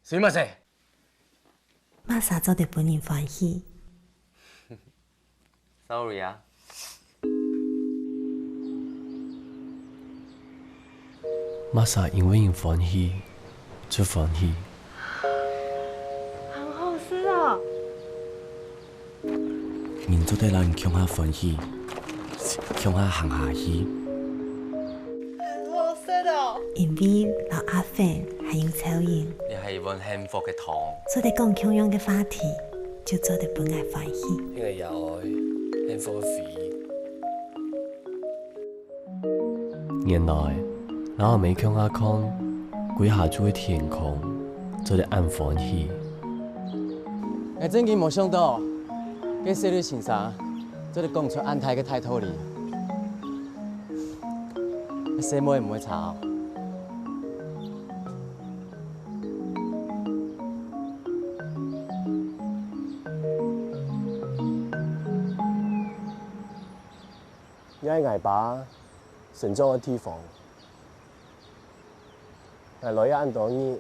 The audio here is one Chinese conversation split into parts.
すみません。马萨做得本人欢喜。Sorry 啊。马萨因为因欢喜，就欢喜。好好吃哦！人做得人强下欢喜，强下行下去。很好吃哦！因为老阿粉还有草人，你係一碗幸福嘅糖。做得講同樣嘅話題，就做得本愛歡喜。呢個有愛，幸福嘅肥。原來老阿妹強下看，幾下就會天空，做得暗歡喜。真嘅冇想到，嘅細女先生，做得講出安泰嘅態度嚟。細妹唔會炒。因為捱把成長嘅地方，係來一多年，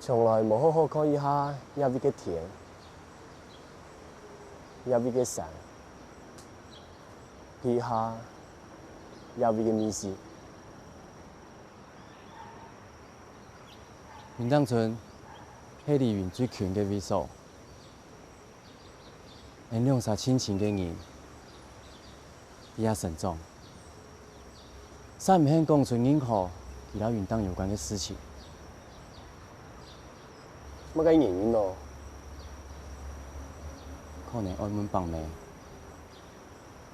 從來冇好好看一下一邊嘅田，一邊嘅山，睇下一邊嘅美食。雲登村係離雲最近嘅位所，係兩三千錢嘅人。也慎重，三唔肯講出任何其他雲登有關嘅事情。乜嘅原因咯？可能澳門幫忙，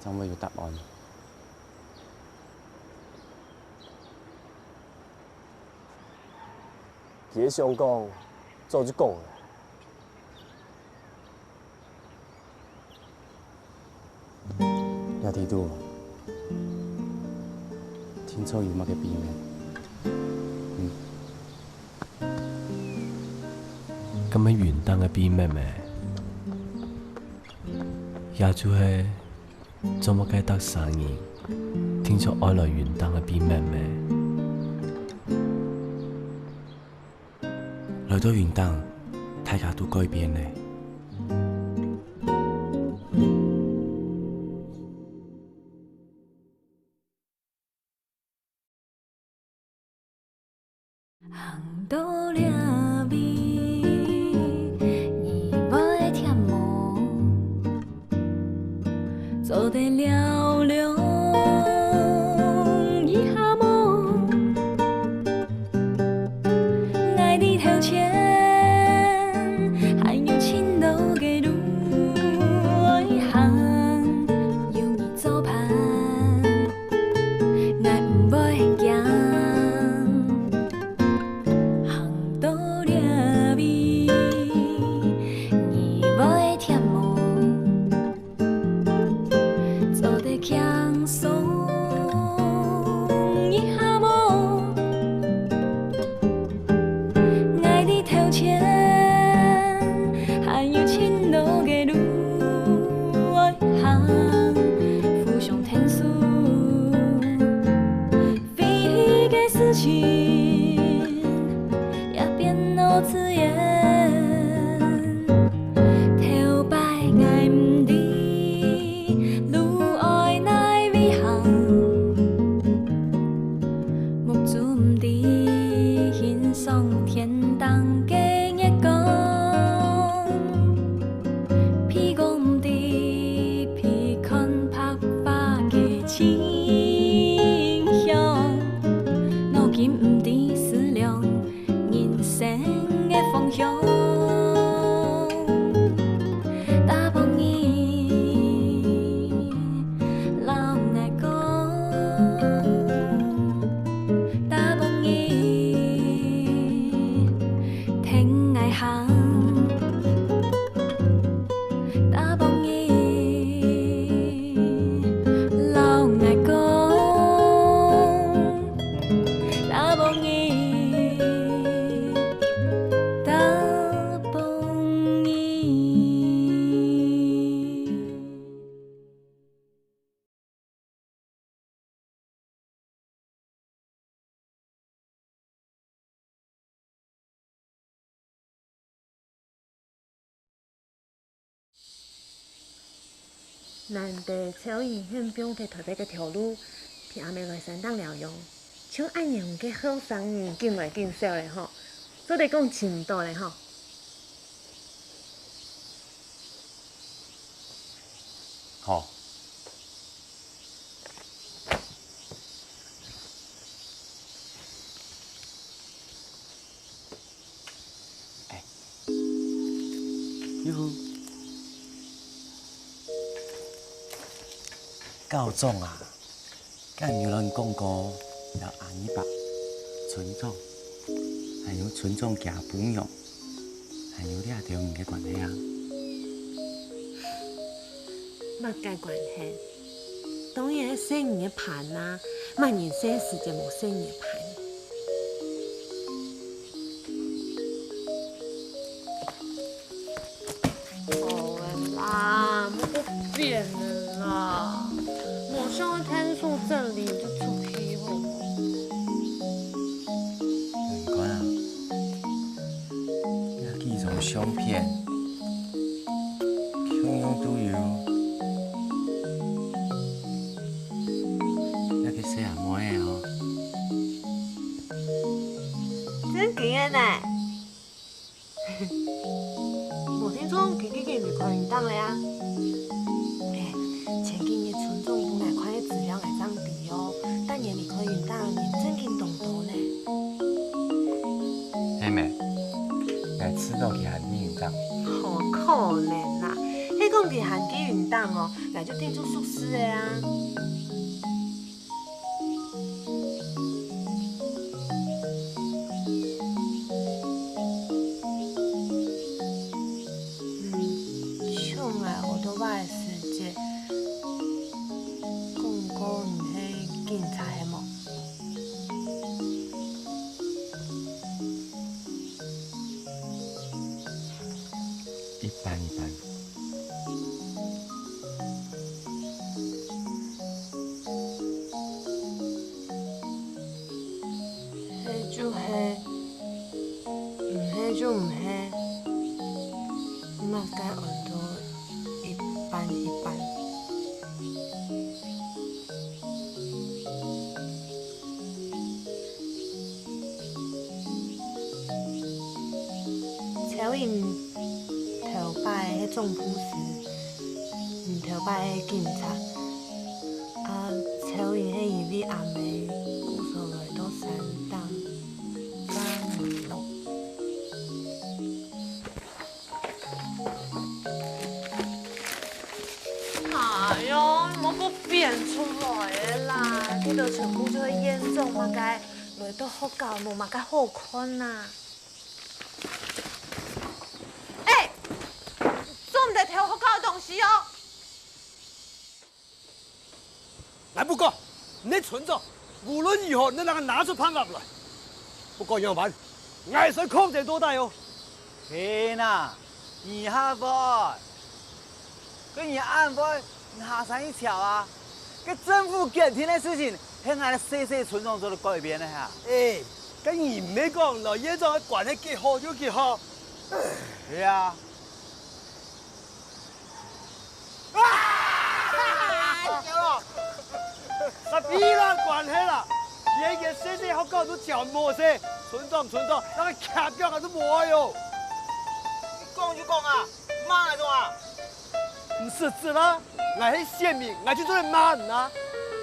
就會有答案。佢想講，早就講啦。也睇到，天初有乜嘅變嘅？咁樣元旦嘅變咩咩？也就係做乜嘅得生意，聽出愛來元旦嘅變咩咩？來到元旦，大家都改變咧。红豆粒味，你袂甜无？做得了了一下无？爱你头前，还有青豆嘅路，一行有你走伴，爱唔袂惊。难得朝医院中摕台北个条路，偏阿妹来山当疗养，像安样个好生意进来进少嘞吼，做得讲深度嘞吼。好。哟呼，教总啊，敢有人讲过要阿尼爸、村长，还有村长家朋友，还有俩条唔嘅关系啊？冇介关系，当然係生意嘅盤啊，萬年生時就冇生意嘅盤。变了啦！马上要天数这里就出去好吗？唔管啊，要寄送相片，样样都有，要去洗下碗的哦。真勁啊呢！我聽說佢幾件就可以當了呀。但年你可以當年真經動到呢。妹妹，來吃到去韓基運動。好可能啦！迄講去韓基運動哦，來就訂住宿舍的啊。像啊，我都話時節，講講唔係警察的麼？一般一般。係就係，唔係就唔係，嘛該按到一般一般。朝因頭擺迄總鋪時，唔頭擺迄警察，啊，朝因迄因你阿妹故所來到山當翻落。哎呦，你莫個變出來的啦！呢度全部就會嚴重嘛，該來到學校冇嘛，該好看啦。做唔得挑學校的東西哦。来，不过你存着，無論如何，你能夠拿出判法來。不過楊凡，藝術控制多大哦？天呐，你下班，跟你安排下山一條啊！個政府改天的事情，係俺細細村莊做的改變的哈。誒，跟你唔係講老爺長嘅關係幾好就幾好。係啊。11啦關係啦，爺爺細細學校都講冇些，村長，那個卡表還是冇喲。講就講啊，罵那種啊。唔是啦，我係縣民，我就做嚟罵人啊。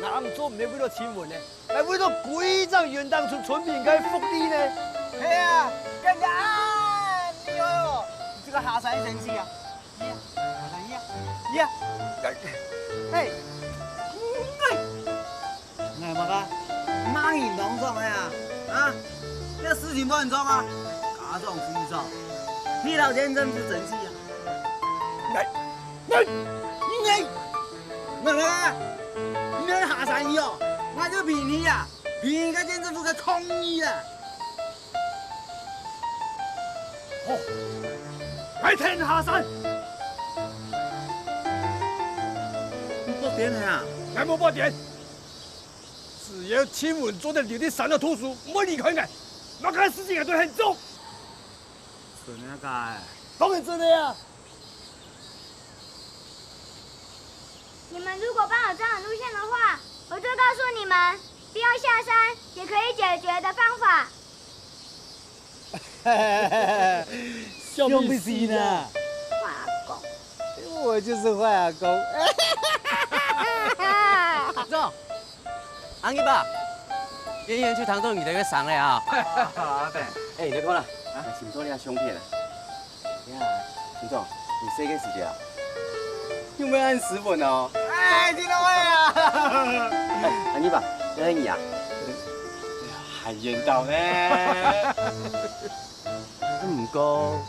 我唔做唔係為咗錢門呢，係為咗規章元旦出村民嘅福利呢。係啊，更加啊，你喲，你這個下山神氣啊，下山呀，嘿。哎媽個，罵人當中的呀，啊，這事情不很重啊，家長自己做，你老先生不爭氣啊。你下山以後，我就評你呀，評個縣政府嘅抗議啦。好，我聽下山。你不點呀？我冇報點。只要親吻坐在你的山的土屬，唔好離開我。我看事情係對很重。真的假的？當然真的呀。你们如果帮我抓好路线的话，我就告诉你们，不要下山也可以解决的方法。兄弟是呢，坏阿公，我就是坏阿公。走，阿姨爸，演员去唐洞，你的月上了啊！好的。哎，你看啦，是唔做你相片啊？呀，陈总，你写个时间啊？有没有按时份哦？哎，听到未啊？哎，阿姨爸，你喺你啊？还演到呢？唔过，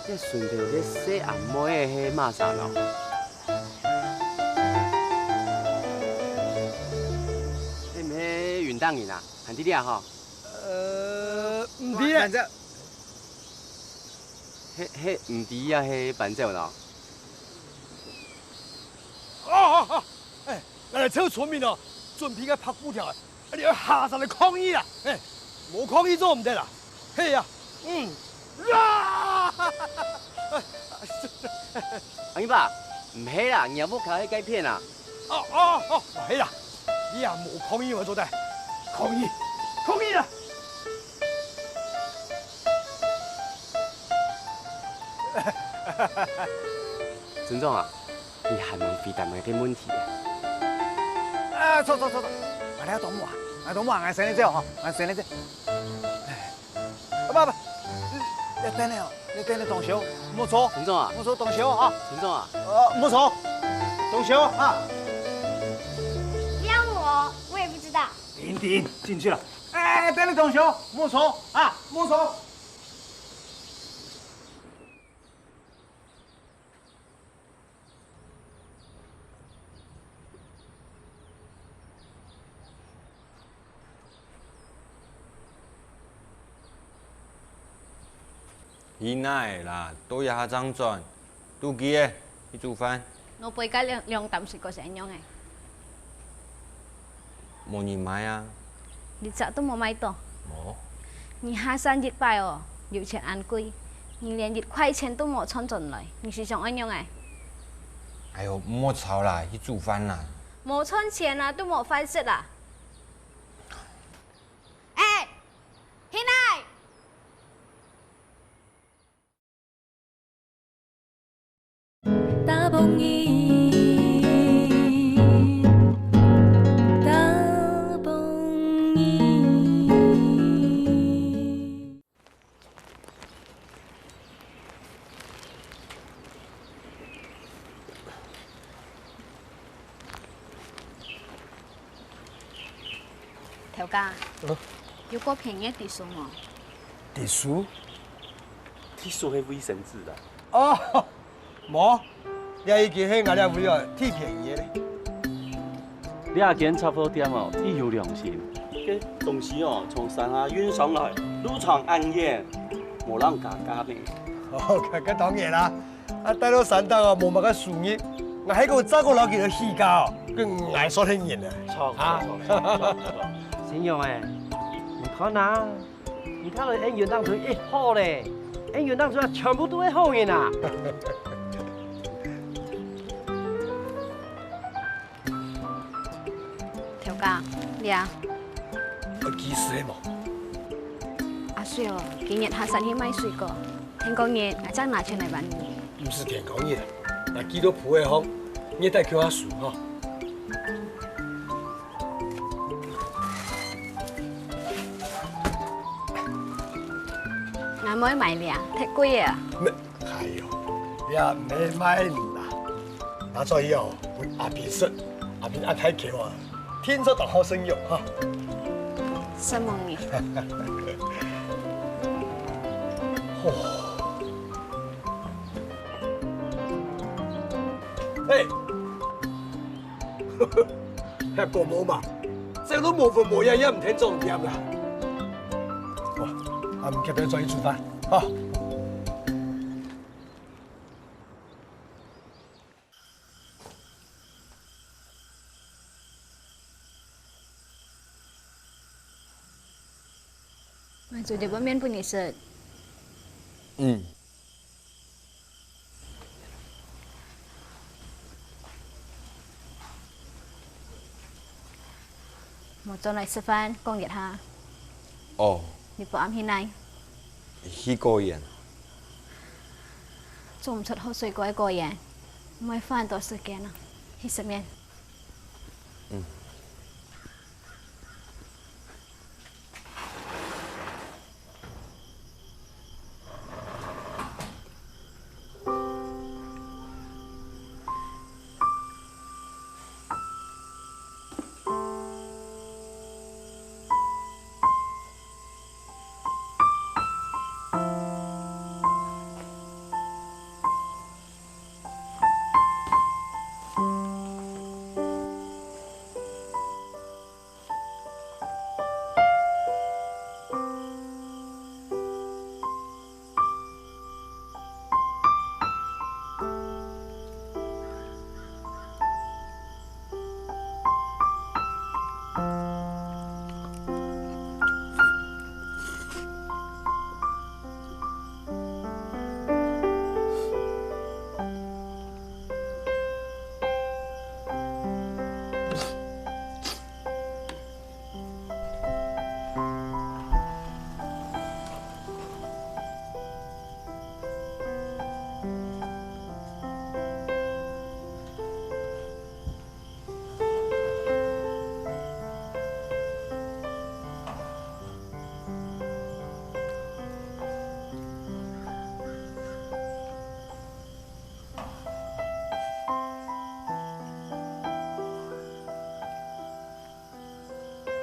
这顺条这洗阿妹的迄马啥咯？你唔係元旦人啊？韓弟弟啊吼？唔知啊。迄唔知啊，迄伴奏咯。哦，哎，来这村民哦，准备个拍布条，你要下山来抗议啦！哎，冇抗议做唔得啦。嘿呀，啊！阿姨爸，唔係啦，你有冇睇嗰片啊？哦，係啦，你啊冇抗議我做得，抗議啦！陳總啊，你還能回答我啲問題啊？啊，錯，我哋懂話，我先你這嗬，我先你這。不，你等你哦，你等你動手，冇錯。陳總啊，冇錯，動手啊。陳總啊，冇錯，動手啊。不要問我，我也不知道。點進去了。哎，等你動手，冇錯啊，冇錯。姨奶啦，都要下張轉，都記嘅，去煮飯。我背家兩啖食過成樣嘅，冇人買啊？你咋都冇買到？冇。你下山1拜哦，油錢昂貴，你連1塊錢都冇存進來，你是想安樣嘅？哎呦，唔好吵啦，去煮飯啦。冇存錢啊，都冇飯食啦。哎，兄弟！大蹦伊，大蹦伊。條家，有個便宜啲數冇？啲書？啲數係衛生紙啦。哦，冇。你已經喺我哋會啊，忒便宜咧。你也見差不多點哦，一有良心。嘅東西哦，從山下運上來，路長安全，冇人加價嘅。哦，咁當然啦。啊，帶到山東哦，冇乜個樹葉，我喺個走過樓見到氣價哦，佢挨所聽見啊。錯。新勇哎，你看呐，你看到演員當中一好嘞，演員當中全部都係好人啊。條家，你啊？我幾歲冇？阿水哦，今日下山去買水果，聽講日我將拿錢嚟還你。唔是聽講嘢，嗱幾多鋪嘅行，你帶佢下樹嗬。我冇買了，太貴啊！咩？係哦，你啊沒買啦。那所以哦，阿邊說，阿邊阿睇橋啊，天出大好生用哈。什麼嘢？嘿，吃過冇嘛？食到冇份冇嘢，唔聽重點啦。哇，阿唔記得再煮飯啊！我做啲碗面俾你食。嗯。走来吃饭，讲一下。哦，你不啱去哪？去过年。做唔出好水果過夜，唔會花多時間啊，去食麵。嗯。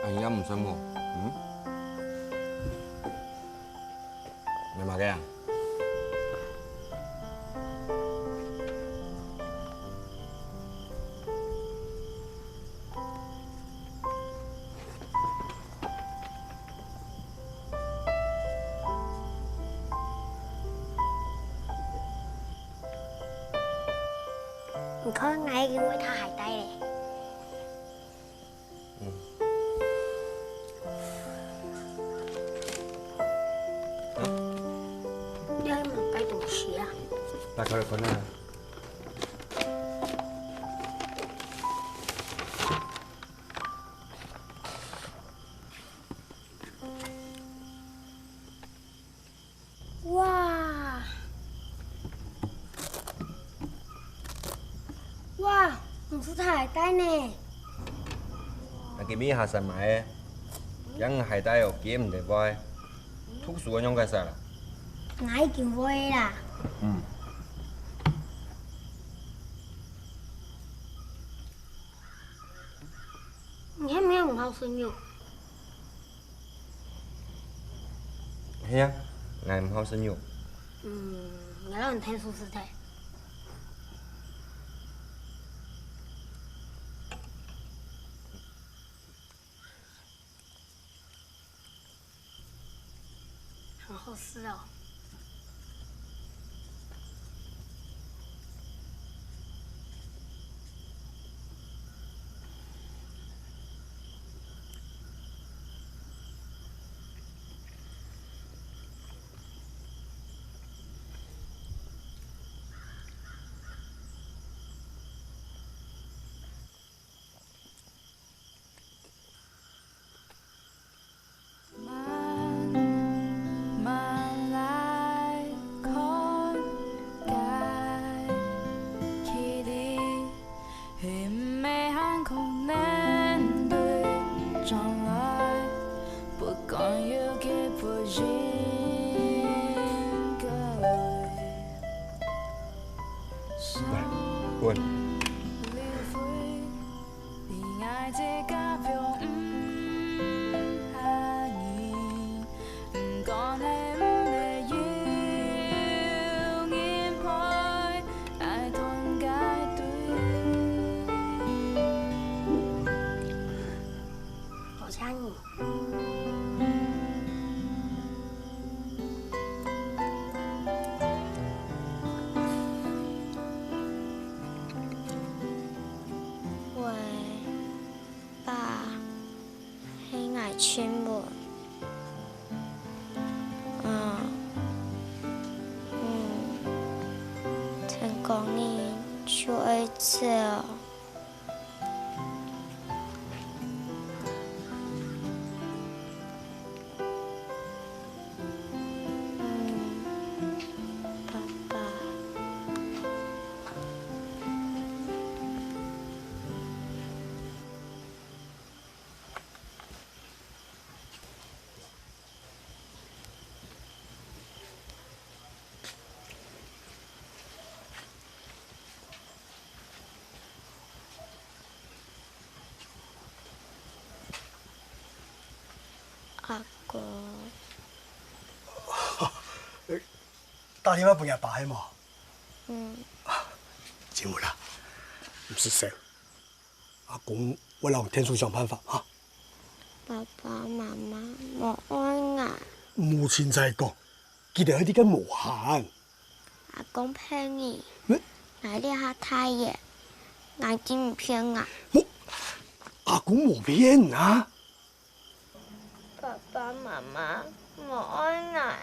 anh em sao ngủ? Mày mặc cái à? Mình có ngay cái mũi tha hai tay này. Đây là một cái đồ xí à? Ta có được con nào? Wow. Wow, mình sẽ thải tay nè. Cái mi hà sản mày, yang hai tay ở kiếm để voi, thuốc sủa nhông cái sao? Ngay kiếm voi là. Nghe mẹ không học sinh nhiều. Hả? Ngày mà học sinh nhiều. Nghĩa là mình thêm số sự thể. Không học sư đâu. Buồn. Bỏ sang ngủ. Chuyên môn thành công đi chơi chợ 哥。打电话给阿爸的嘛。真有啦，唔是说，阿公我让天叔想办法啊。爸爸妈妈莫爱我。母亲在讲，记得去啲跟无限。阿公骗你，我掠下太爷，眼睛唔骗我。阿公冇骗啊。爸爸妈妈莫爱我，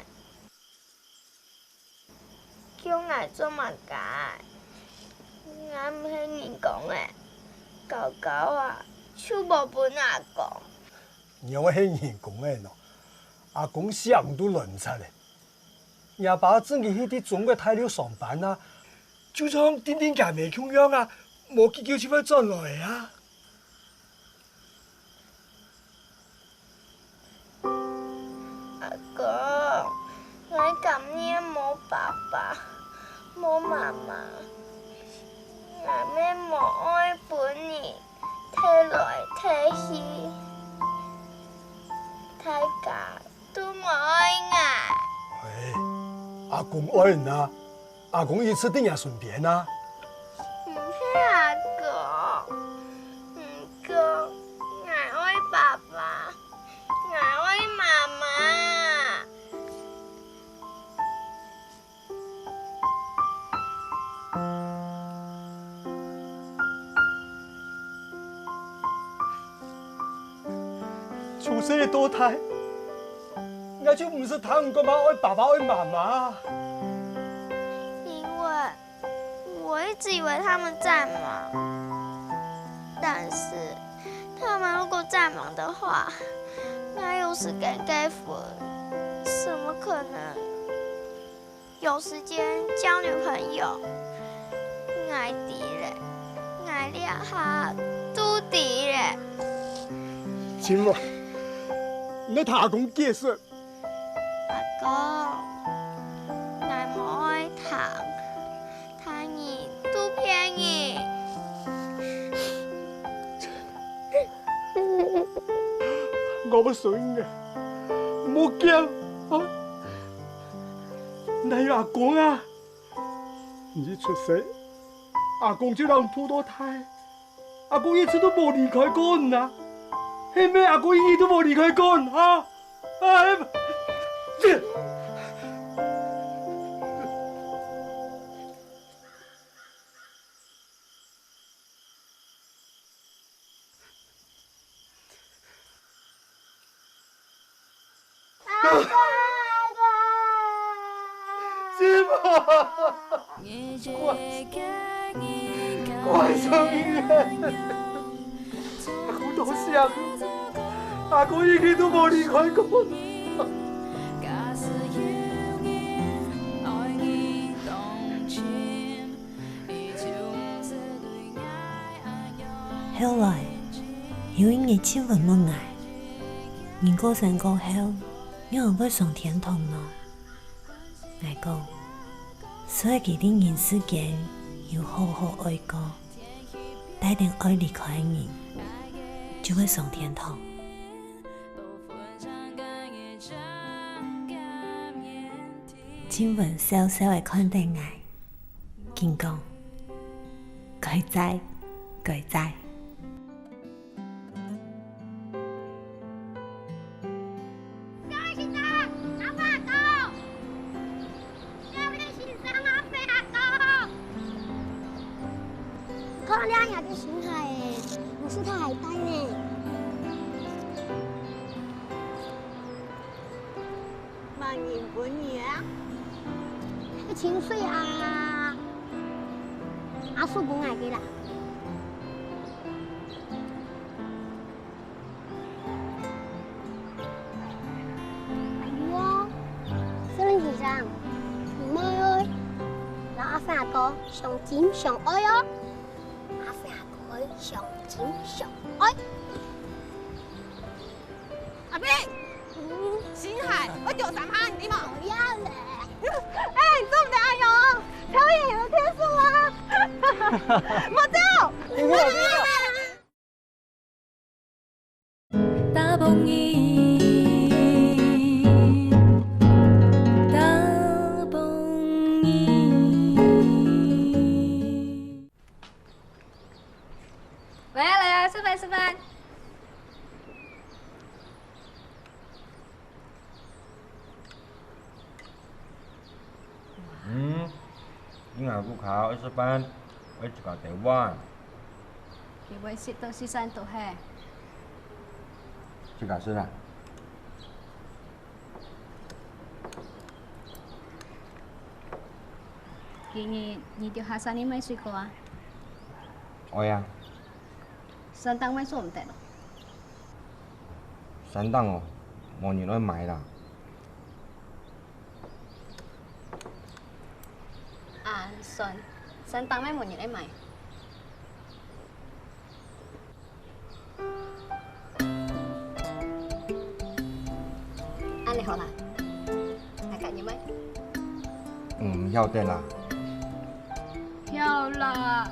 叫我做乜解？我唔係人講嘅，狗狗啊，手無本阿公。因為係人講嘅喏，阿公想都亂出嚟。阿爸正去喺啲中國大陸上班啊，就像點點解未咁樣啊，冇結叫出去轉來啊。阿公，我今年冇爸爸，冇媽媽。我咩冇愛本你，睇來睇去，大家都冇愛我。阿公愛人啊，阿公一次定也順便啊。唔係阿公，唔過我愛爸爸，我愛媽媽。出生的多胎，我就唔是他唔幹嘛愛爸爸愛媽媽。因為我一直以為他們在忙，但是他們如果在忙的話，哪有時間給分？怎麼可能有時間交女朋友？愛弟嘞，愛兩下都弟嘞。親媽。你同阿公解釋。阿公，我冇愛他你都騙你。我唔信嘅，唔好驚啊！你阿公啊，你一出世，阿公就讓拖到胎，阿公一次都冇離開過你啊！係咩？阿公一年都冇離開過你啊！乖生命，阿公都想，阿公一年都冇離開過你。後來，有一日親吻問我，人過身過後，你會唔會上天堂呢？我講，所以佢哋人世間要好好愛過，帶點愛離開的人，就會上天堂。親吻小小的看待我，見講，佢在，佢在。看兩下就醒海誒，我是他海帶呢。萬年本嘢啊！清水啊，阿叔講嗌嘅啦。係喎，小林先生，唔該喎，嗱阿飛阿哥上尖上愛哦。上尖上愛，阿飛，醒海，我叫三下你嘛？不要嘞！哎，你做唔得阿勇，超越了天數啊！莫走！打怦意。今下不考20班，我一个台湾，你会识到先生到嘿？这个是啦。今日你條下山你咪睡過啊？我呀，山當咪做唔得咯。山檔哦，冇人來買啦。啊，信，山當咪冇人嚟買。安尼好啦，大家要咪？唔要得啦。要了，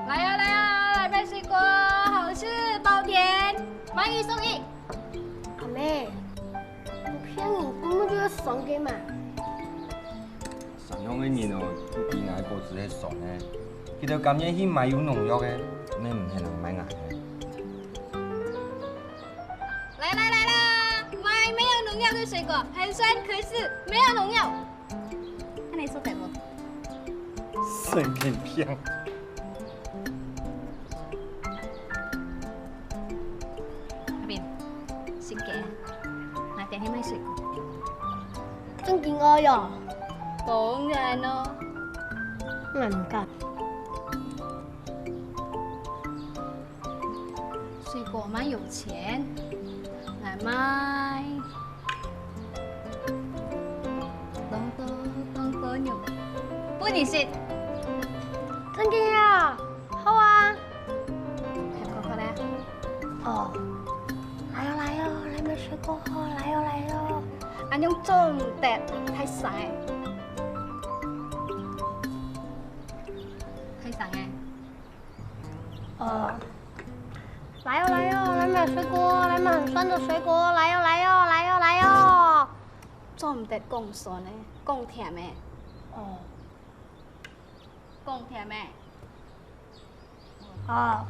来呀来呀，来买水果，好吃包甜，买一送一。阿妹，我骗你，根本就是送给嘛。山鄉嘅人哦，都比捱果子係爽嘅，佢哋感覺去買有農藥嘅，咩唔係人買捱嘅。来啦来啦，买没有农药的水果，很酸，可是没有农药。看你说对不？神经病！阿邊，先嘅，買定啲咩水果？真見我喲，當然咯。我唔敢。水果嘛有錢，來買。東哥牛，不你食。真嘅呀，好啊。睇過咧。哦，來喲來喲，來買水果，來喲來喲。anh用做唔得，太曬。太曬嘅。哦。來喲來喲，來買水果，來買很酸的水果，來喲來喲來喲來喲。做唔得講酸嘅，講甜嘅。哦。講甜嘅。哦。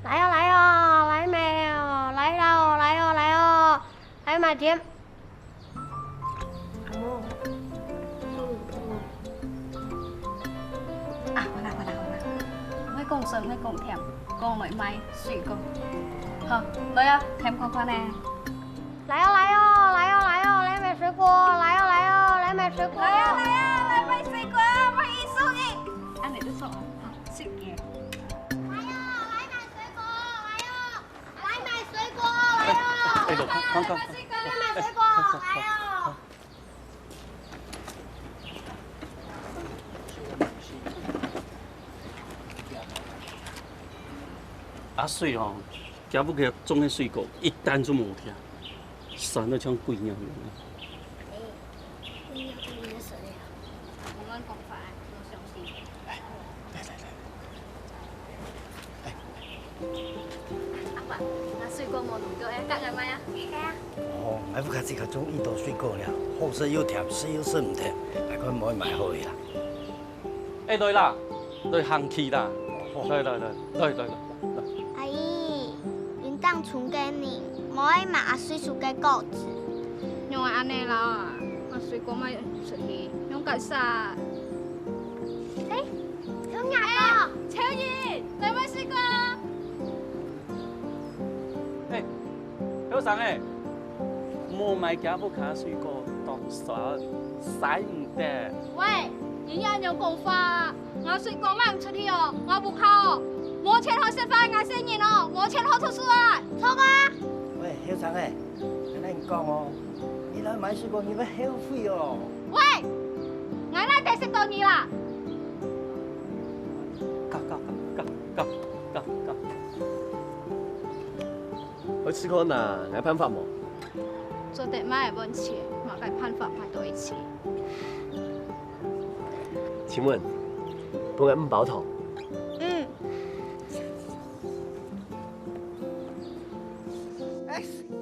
來喲來喲，來買哦，來喲來喲來喲，來買甜。阿母。啊，好啦，ไม่講酸，ไม่講甜，講唔係水果。好，來啊，甜看看呢。來喲來喲來喲來喲，來買水果，來喲來喲，來買水果。來啊來啊，來買水果，買一送一。安尼都錯，好，食嘅。哎，走，看看。買水果，來喲。阿水哦，行不去種嘅水果，一單就冇聽，酸得像鬼樣樣。我亂講法，我相信。阿爸，那水果冇農藥嘅，隔日買啊？係啊。哦，買不卡這個種一朵水果了，好食又甜，食又食唔甜，大概唔可以買好嘅啦。哎，對啦，對行氣啦，對。阿姨，雲當傳給你，唔可以買阿水煮嘅果子。因為安尼啦，阿水果買出去，用解曬。誒，小雅哥，秋兒，嚟買水果。哎，小生哎，冇買行不卡水果當酸，使唔得。喂，人家有講法，我水果賣唔出去哦，我不靠哦。冇錢好食飯，我生人哦，冇錢好讀書啊，錯啊！喂，小生哎，我嚟講哦，你來買水果你會後悔哦。喂，我嚟得識到你啦。夾。去吃過嗱，有辦法冇？做得買嘅問題，我嘅辦法排到一起。請問，半日5飽堂？嗯。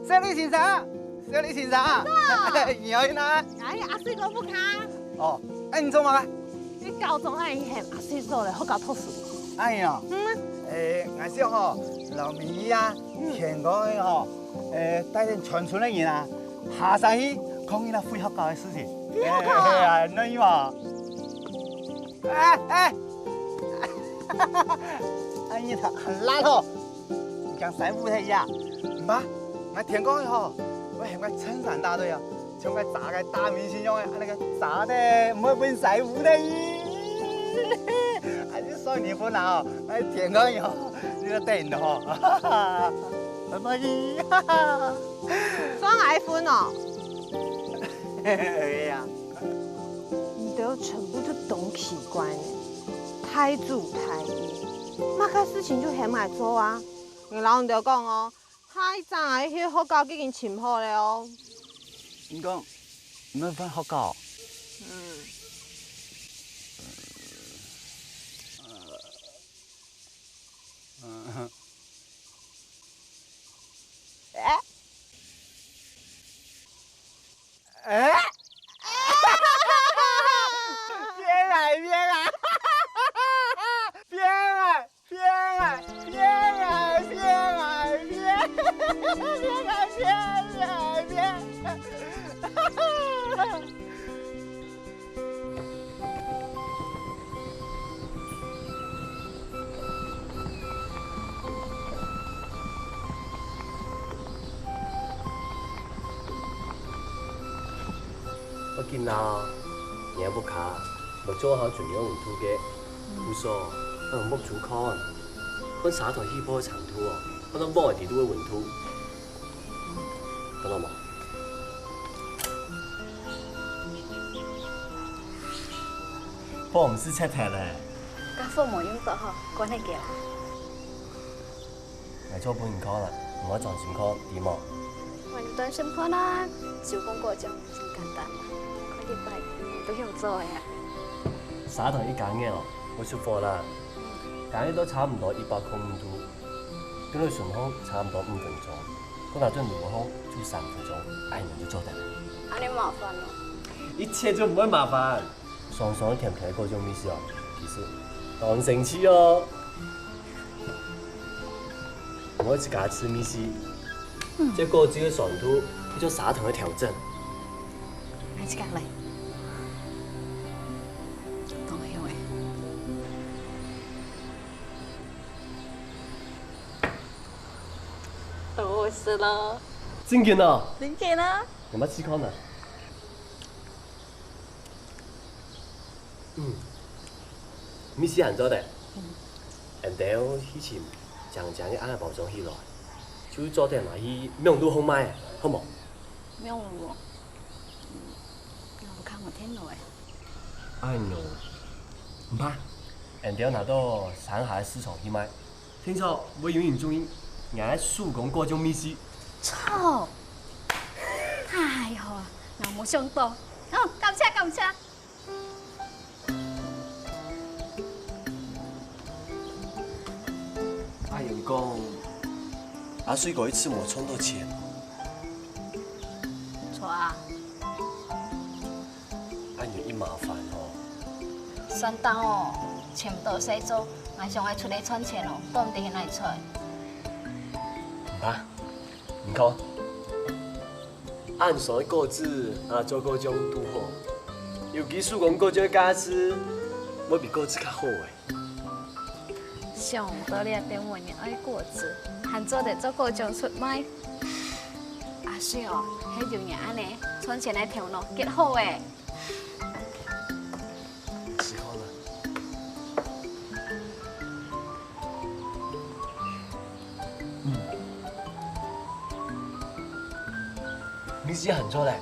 小李先生，你好呢？哎，阿水哥不卡。哦，哎，你做嘛？你高中愛嫌阿水做咧好搞讀書。哎呀，我想哦，老米啊，全國的哦，帶點全村的人啊，下山去講伊拉非學校的事情。你好看啊！能吗？哎，哎你他很辣哦，像晒舞台一样。妈，我天光以后，我向个衬衫打对啊，像个炸个大明星样的，那个炸的没本晒舞台。哎，你说你不拿哦，哎天光以后你就等着哈，拜拜。双iPhone 哦。哎呀。你都全部都懂器官，太祖太医，嘛个事情就很爱做啊。你老人就讲哦，太早啊，迄好教已经请好了哦。你讲，没份好教？哎！我見啦，你不卡，我做好準備用途嘅，唔錯，我唔屋主 con， 我灑台起波長途哦，我諗波地都會運途，得啦嘛？波唔是赤踢咧，家父母用得好，關係嘅。我做半年 con 啦，唔可以撞線 con 點啊？我哋當新 con 啦，小公過獎真簡單。快啲拜，都想做呀。灑台一揀嘅咯，我出貨啦，揀嘅都差唔多100空度，跟住順空差唔多5分鐘，嗰那陣如果空就3分鐘，哎，你就做得啦。安尼麻煩咯。一切就唔會麻煩。爽爽甜甜嗰種意思哦，其實當成氣哦。我自家吃米絲，這個只要爽度，叫灑糖嘅調整。嚟自家嚟，當香誒。都是啦。真嘅啊？真嘅啦。有乜試看啊？米絲行咗的，人哋以前將嘅啱包裝起來，就做啲拿去명도好賣，好冇？명도，我看我聽到誒。哎喏，唔怕，人哋拿到上海市場去賣，聽說會有人中意嗌手工嗰種米絲。操！太好啊，我冇想到，好，感謝感謝。阿人講，阿水嗰一次冇充到錢。錯啊！阿有一麻煩哦。算當哦，錢唔到使做，我想愛出嚟賺錢哦，都唔得現來出。唔怕，唔講。按所個字啊，做嗰種都好。尤其手工嗰種家私，我比嗰隻較好誒。想到你點問人愛果子，還做得做嗰種出賣。阿水哦，迄種人安尼，賺錢來條路結好誒。試看啦。你試行咗咧？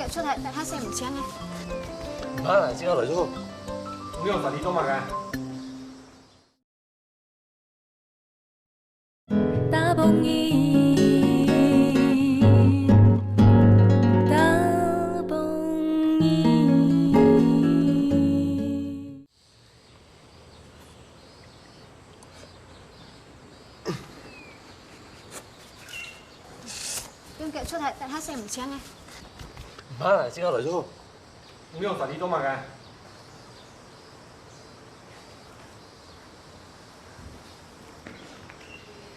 出嚟，等下食唔請啊！唔怕啦，即刻嚟咗。你用實體多嘛嘅？大蹦伊，大蹦伊。用腳出嚟，等下食唔請啊！唔怕啦，即刻嚟咗。你用實體多嘛嘅？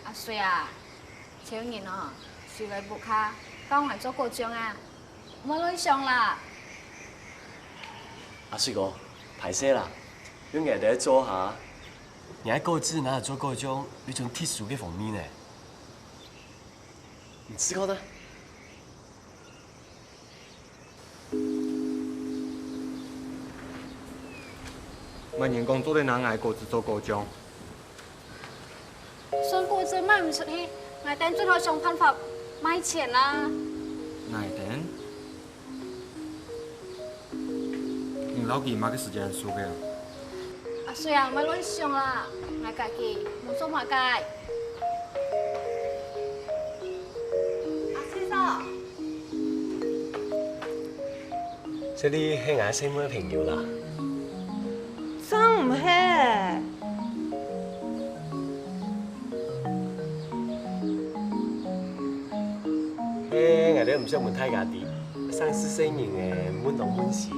阿水啊，超人哦，是来不卡，刚还做过奖啊，莫乱想啦。阿水哥，歹势啦，你硬得做下，人家告知哪有做过种那种特殊嘅方面呢？唔试过呢？万人讲做咧人爱果子做果酱，算过子卖唔出去，我等最后想办法卖钱啦。爱等。你老几买个时间输嘅？阿水啊，莫乱想啦，我家己冇做马街。这里系我細妹朋友啦。真唔係。我哋唔想問太家啲，生死生人嘅滿東滿西。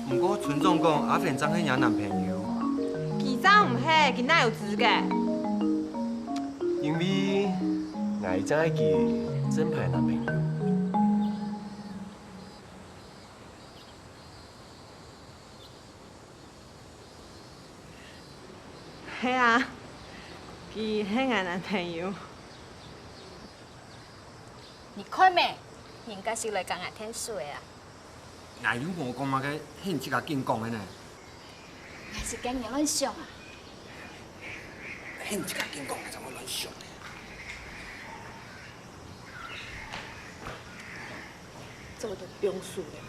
不過村長講阿芬真係有男朋友。佢真唔係，佢哪有資格？因為我真係佢真係男朋友。係啊，佢係我男朋友。你看咩？人家是來跟我聽水啊！哎呦，我講嘛嘅，係即個見講嘅呢。我是跟你亂想啊！係即個見講嘅，怎麼亂想呢？做得中暑咧。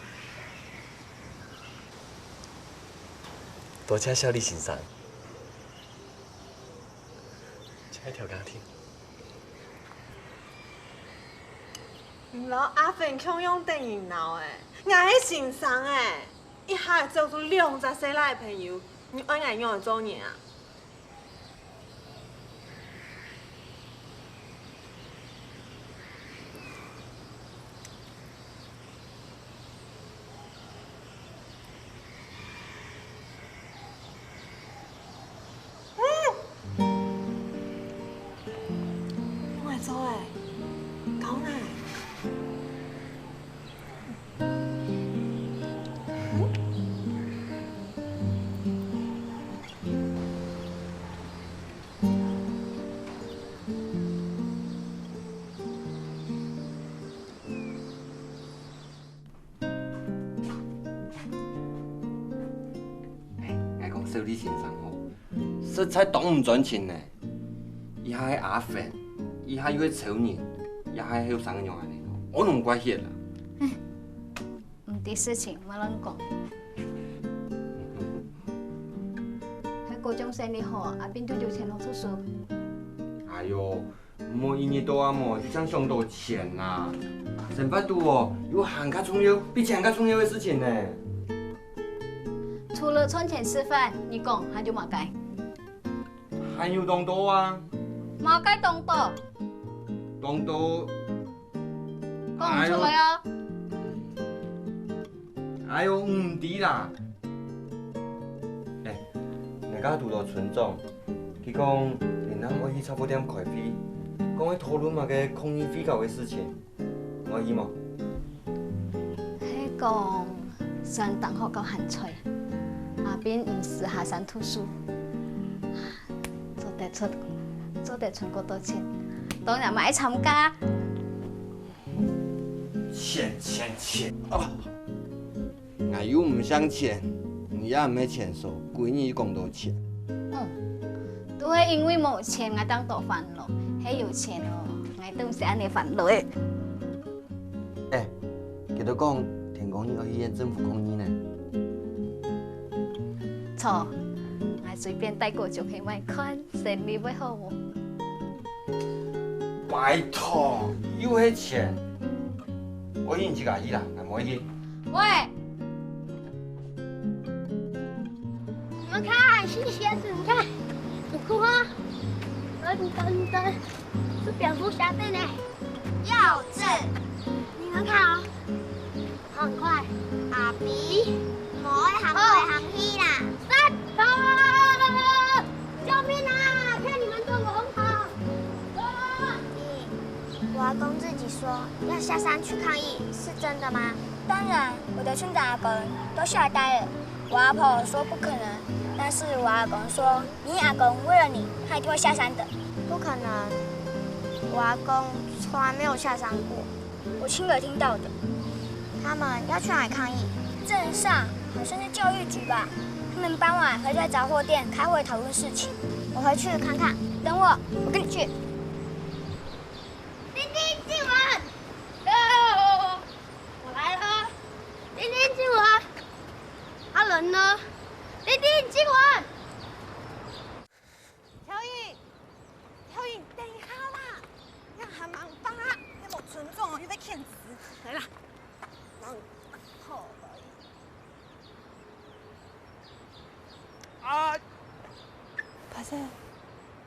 多謝小李先生。一條家庭。唔老阿芬強用電影鬧誒，我係先生誒，一下做出200歲來嘅朋友，你按我用嚟做嘢啊？做誒，搞哪？我講小李先生哦，實在懂唔賺錢呢，伊下係阿芬。伊下又係超人，也係後生嘅樣嚟，我攏怪險啦。唔啲事情莫亂講。喺嗰種生意好，阿邊都有錢攞出數。哎呦，唔好一年多啊麼，你想上到錢啦。成百度哦，有更加重要，比錢更重要嘅事情呢。除了賺錢吃飯，你講還有乜計？還有當多啊。乜計當多？當多。講唔出來啊！哎呦，唔知啦。人家拄到村長，佢講連咱可以差不多點開會，講去討論下個空運飛球嘅事情，我意冇？係講上大學夠閒趣，阿邊唔試下山讀書，做得出嗰多錢，當然買參加。錢啊！我又唔想錢，你也沒錢數，鬼你講多錢。都係因為冇錢，我當多煩惱；係有錢哦，我都唔是安尼煩惱嘅。佢都講聽講你要去演政府公益呢。錯，我隨便帶個就去買看，生意會好喎。拜託，又係錢，我已經自己去啦，我唔可以。喂！你们看，新鞋子，你看，很酷啊！噔，是蝙蝠侠的呢。幼稚！你们看哦，很快。阿比，唔可以行來行去啦！救命啊！騙你們做個紅袍，下山去抗议，是真的吗？当然，我的村长阿公都吓呆了。我阿婆说不可能，但是我阿公说，你阿公为了你，他一定会下山的。不可能，我阿公从来没有下山过。我亲耳听到的。他们要去哪里抗议？镇上好像是教育局吧，他们傍晚会在杂货店开会讨论事情。我回去看看。等我，我跟你去。丁丁进门。我来了。丁丁进门。阿人呢？丁丁进门。小颖，小颖，等一下啦，你还忙吧？你冇尊重哦，你在骗子。来啦，好啊！发生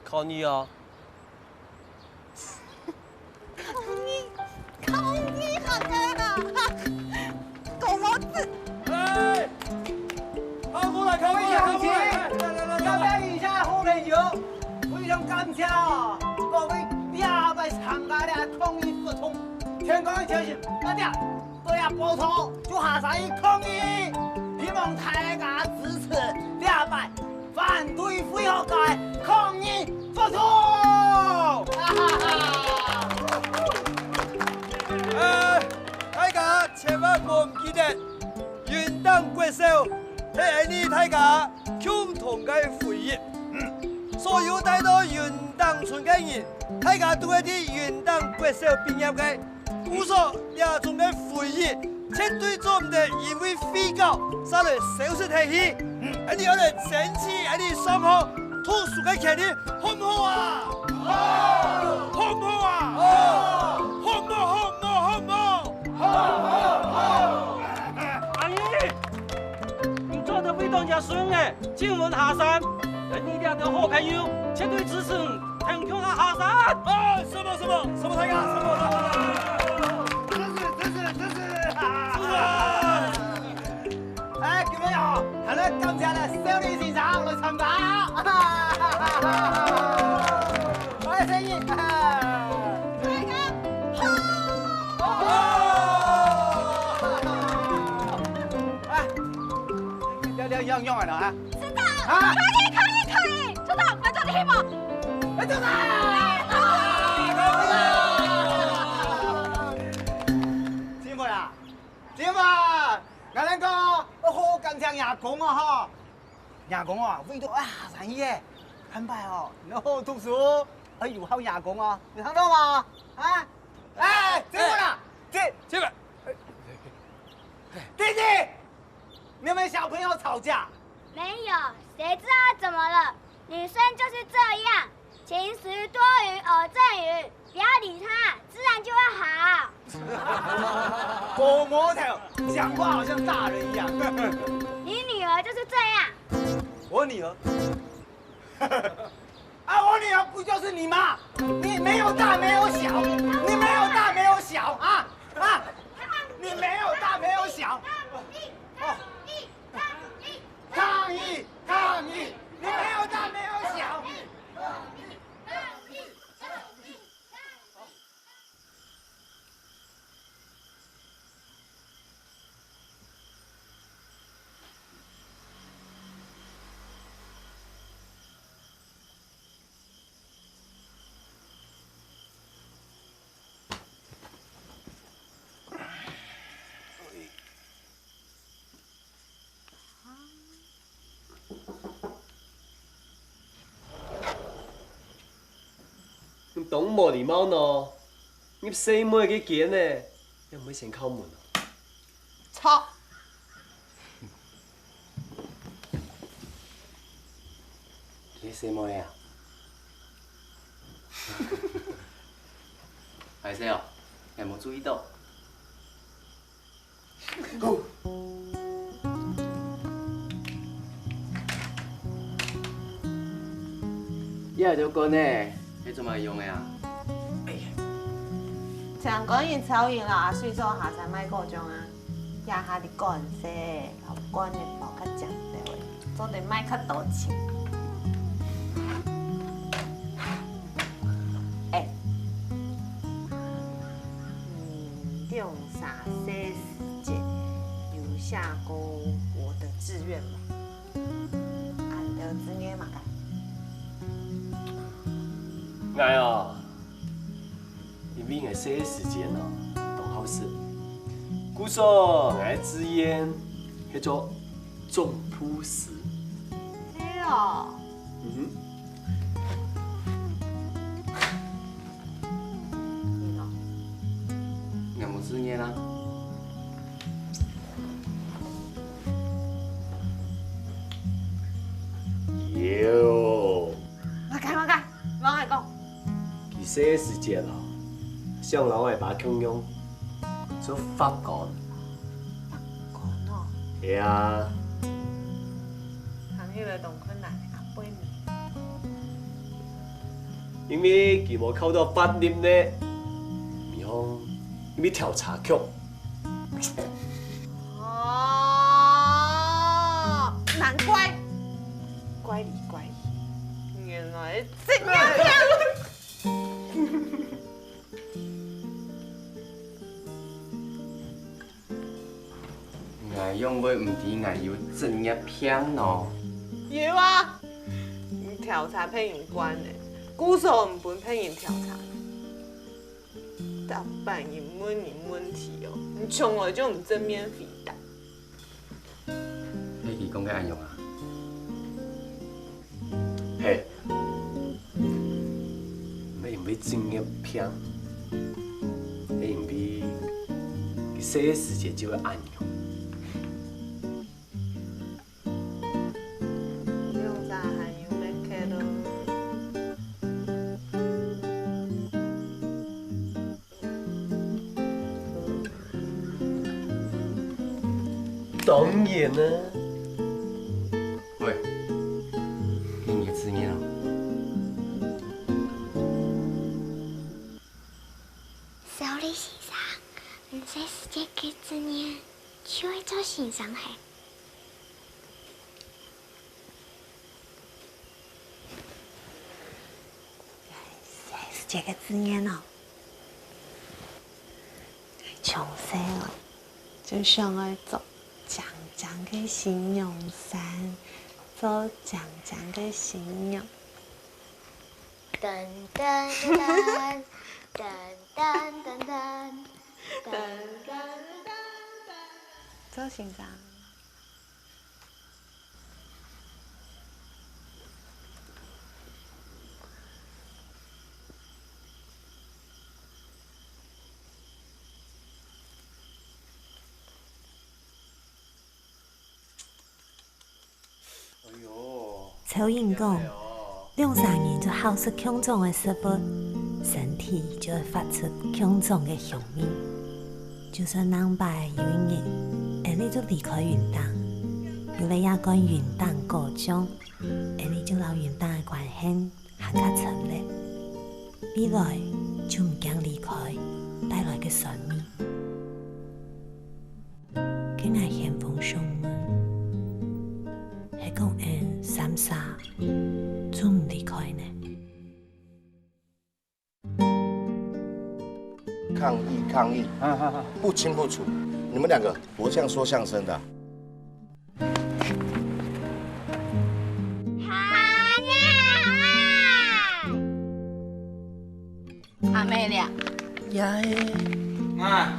抗议啊！抗议好的啦！狗毛子！哎，跑过来抗议！抗议！要不要一下喝啤酒？非常感谢啊！各位两位参加了抗议活动，全港的小心，大家都要报仇，就下山去抗议，希望大家支持两位反对非法界抗议活动。大家千万莫唔記得，元旦國壽係你大家共同嘅回憶。所有帶到元旦村嘅人，大家都係啲元旦國壽畢業嘅，故所也種嘅回憶，絕對做唔得因為廢稿，使嚟消失體系。你我哋爭取你上學讀書嘅權利，好唔好啊？好，好唔好啊？好，好唔好？好唔好？好唔好？好。阿姨，你做得非常之順嘅，請問下山，你兩個好朋友絕對支持聽強下下山。啊，什麼大家，什麼？哎，咁樣樣，係啦，今次係少年先生來參加。我聲音，大家好。用嚟啊！知道，可以，村長，我做你希望。你做咩？姊妹啊，姊妹，我兩個好感謝阿公啊！哈，阿公啊，為咗啊生意嘅，很快哦，你好好讀書，可以考阿公啊，你聽到嗎？啊？哎，姊妹啊，姊妹，弟弟，你們小朋友吵架？没有，谁知道怎么了？女生就是这样，晴时多云偶阵雨，不要理她，自然就会好。狗毛头，讲话好像大人一样。你女儿就是这样。我女儿？啊，我女儿不就是你吗？你没有大没有小，你没有大没有小啊啊！你没有大没有小。哦。抗议！抗议！你没有大没有小。懂冇禮貌呢？你細妹嘅件呢？又唔會先敲門啊？操！你細妹啊？係誰啊？有冇注意到？一日就講呢？你做乜用嘅啊？長講完炒完啦，所以做下山買嗰種啊，也下啲乾些，後乾嘅包較正啲位，做啲買較多錢。哎哦，因为我这时间哦，懂好事。故说我之言叫做种朴实。哎哟。我冇事业啦。有。我讲，往外讲。其实时节咯，向老外把供用做法官。讲哦。系啊。行迄个同困难阿八面。因为佢冇考到法律呢，咪讲因为调查局。哦，难怪，乖哩，原来这样。我用尾唔知我要怎一片咯。有啊，你调查配音官的，鼓手唔本配音调查，答办人问题哦，你从来就唔正面回答。你是讲嘅安用啊？嘿，咪因为正一片，係因为佢寫時間就會按用。当然啦。喂，你嘅字眼咯？小李先生，你这世界嘅字眼，就会做先生系。这个字眼哦，从细哦就想要做长长嘅形容山，做长长嘅形容。噔噔噔噔噔噔噔噔噔。做先生。曹颖讲，2-3年就考出强壮的食物，身体就会发出强壮的香味。就算人拜有一日，下日就离开云淡，有了也管云淡过奖，下日就留云淡的关系还较深咧。未来就唔惊离开带来嘅酸味，佢爱咸丰上门。讲按三沙，总唔离开呢？抗议！不清不楚，你们两个多像说相声的。阿妹俩，呀妈，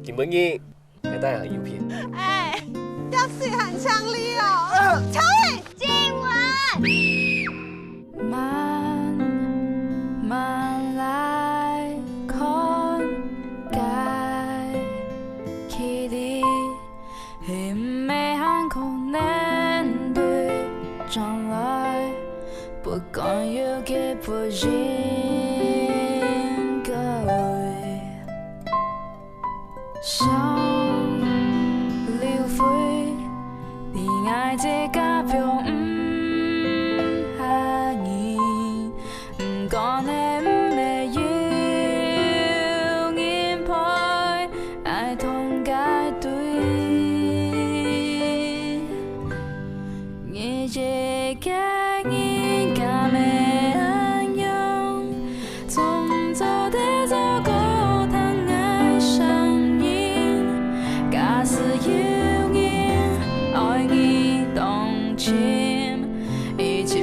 今晡日我帶行郵片。哎，要是很呛力哦。乔伟，静雯。慢慢来看待，起的很美很困难对将来，不敢有给不应该，想流费，你爱这个表。爱你动情，依旧。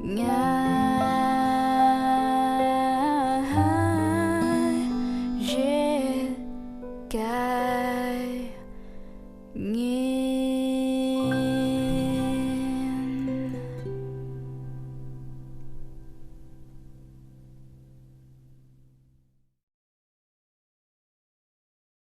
日改。